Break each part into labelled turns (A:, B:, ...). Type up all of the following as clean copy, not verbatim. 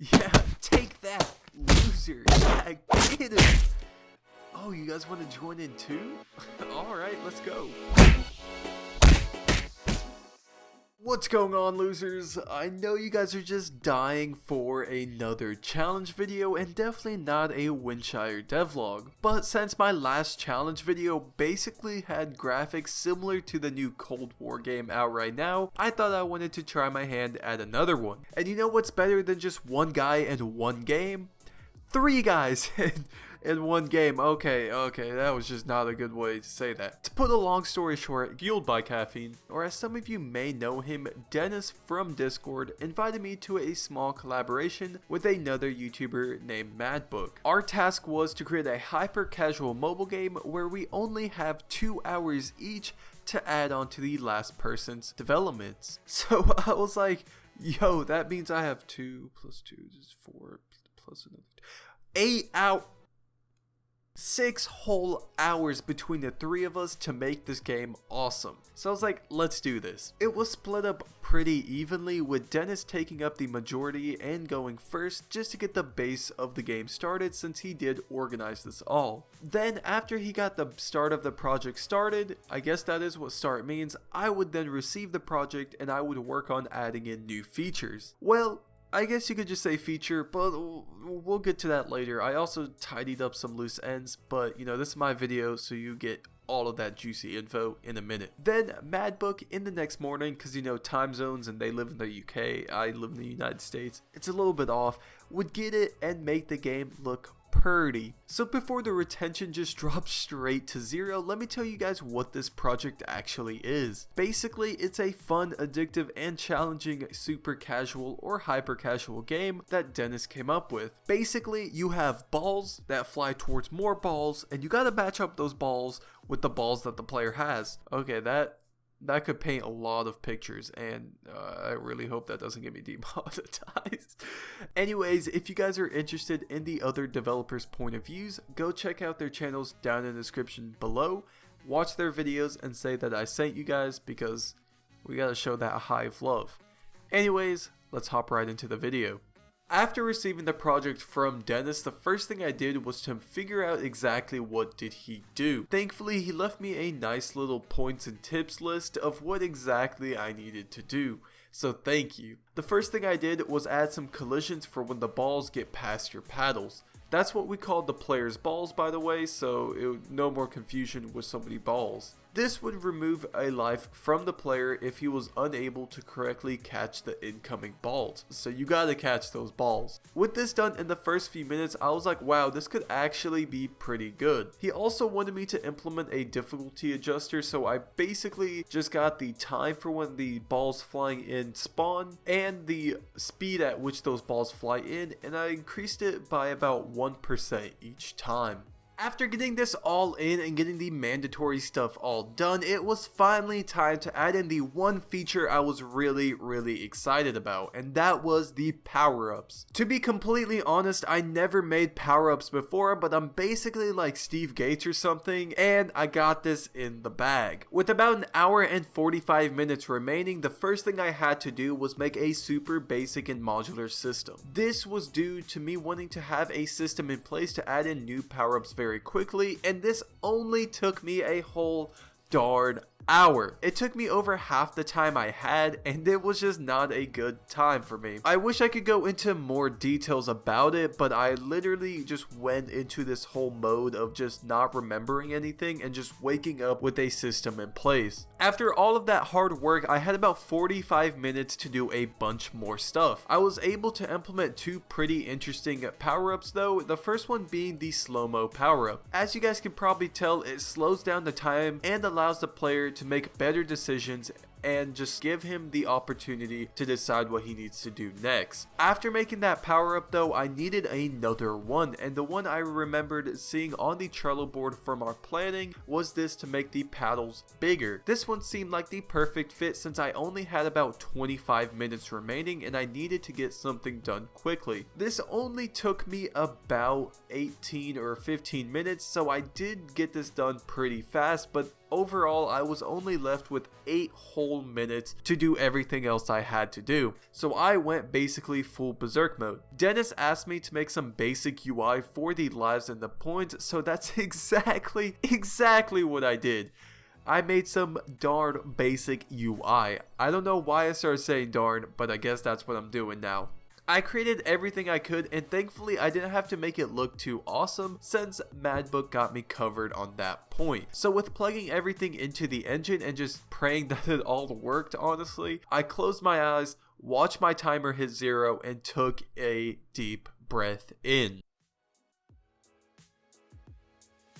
A: Yeah, take that, loser. Yeah, get it. Oh, you guys want to join in too? Alright, let's go. What's going on, losers? I know you guys are just dying for another challenge video, and definitely not a Windshire devlog. But since my last challenge video basically had graphics similar to the new Cold War game out right now, I thought I wanted to try my hand at another one. And you know what's better than just one guy and one game? 3 guys in one game. Okay, that was just not a good way to say that. To put a long story short, fueled by caffeine, or as some of you may know him, Dennis from Discord invited me to a small collaboration with another YouTuber named Madbook. Our task was to create a hyper casual mobile game where we only have 2 hours each to add on to the last person's developments. So I was like, yo, that means I have 2 plus 2 is 4 plus another 8 out 6 whole hours between the 3 of us to make this game awesome. So I was like, let's do this. It was split up pretty evenly, with Dennis taking up the majority and going first just to get the base of the game started, since he did organize this all. Then after he got the start of the project started, I guess that is what start means, I would then receive the project and I would work on adding in new features. Well, I guess you could just say feature, but we'll get to that later. I also tidied up some loose ends, but you know, this is my video, so you get all of that juicy info in a minute. Then Madbook in the next morning, because you know, time zones and they live in the UK, I live in the United States, it's a little bit off, would get it and make the game look pretty. So before the retention just drops straight to 0, let me tell you guys what this project actually is. Basically, it's a fun, addictive, and challenging super casual or hyper casual game that Dennis came up with. Basically, you have balls that fly towards more balls, and you gotta match up those balls with the balls that the player has. Okay, that could paint a lot of pictures, and I really hope that doesn't get me demonetized. Anyways, if you guys are interested in the other developers' point of views, go check out their channels down in the description below, watch their videos, and say that I sent you guys, because we gotta show that high of love. Anyways, let's hop right into the video. After receiving the project from Dennis, the first thing I did was to figure out exactly what did he do. Thankfully, he left me a nice little points and tips list of what exactly I needed to do. So thank you. The first thing I did was add some collisions for when the balls get past your paddles. That's what we called the player's balls, by the way, so no more confusion with so many balls. This would remove a life from the player if he was unable to correctly catch the incoming balls. So you gotta catch those balls. With this done in the first few minutes, I was like, wow, this could actually be pretty good. He also wanted me to implement a difficulty adjuster, so I basically just got the time for when the balls flying in spawn and the speed at which those balls fly in, and I increased it by about 1% each time. After getting this all in and getting the mandatory stuff all done, it was finally time to add in the one feature I was really excited about, and that was the power-ups. To be completely honest, I never made power-ups before, but I'm basically like Steve Gates or something, and I got this in the bag. With about an hour and 45 minutes remaining, the first thing I had to do was make a super basic and modular system. This was due to me wanting to have a system in place to add in new power-ups very quickly, and this only took me a whole darn hour. It took me over half the time I had, and it was just not a good time for me. I wish I could go into more details about it, but I literally just went into this whole mode of just not remembering anything and just waking up with a system in place. After all of that hard work, I had about 45 minutes to do a bunch more stuff. I was able to implement 2 pretty interesting power-ups though, the first one being the slow-mo power-up. As you guys can probably tell, it slows down the time and allows the player to make better decisions and just give him the opportunity to decide what he needs to do next. After making that power up though, I needed another one, and the one I remembered seeing on the Trello board from our planning was this to make the paddles bigger. This one seemed like the perfect fit since I only had about 25 minutes remaining and I needed to get something done quickly. This only took me about 18 or 15 minutes, so I did get this done pretty fast, but overall I was only left with 8 whole minutes to do everything else I had to do. So I went basically full berserk mode. Dennis asked me to make some basic UI for the lives and the points, so that's exactly what I did. I made some darn basic UI. I don't know why I started saying darn, but I guess that's what I'm doing now. I created everything I could, and thankfully I didn't have to make it look too awesome since Madbook got me covered on that point. So with plugging everything into the engine and just praying that it all worked, honestly, I closed my eyes, watched my timer hit 0, and took a deep breath in.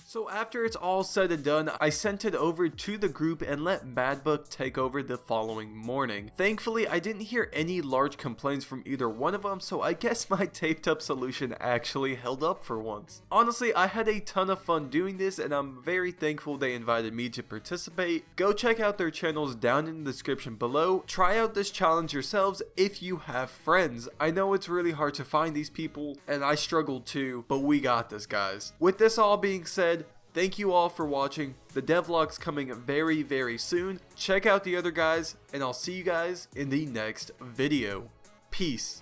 A: So after it's all said and done, I sent it over to the group and let Madbook take over the following morning. Thankfully, I didn't hear any large complaints from either one of them, so I guess my taped up solution actually held up for once. Honestly, I had a ton of fun doing this, and I'm very thankful they invited me to participate. Go check out their channels down in the description below. Try out this challenge yourselves if you have friends. I know it's really hard to find these people, and I struggled too, but we got this, guys. With this all being said, thank you all for watching. The devlogs coming very soon. Check out the other guys, and I'll see you guys in the next video. Peace.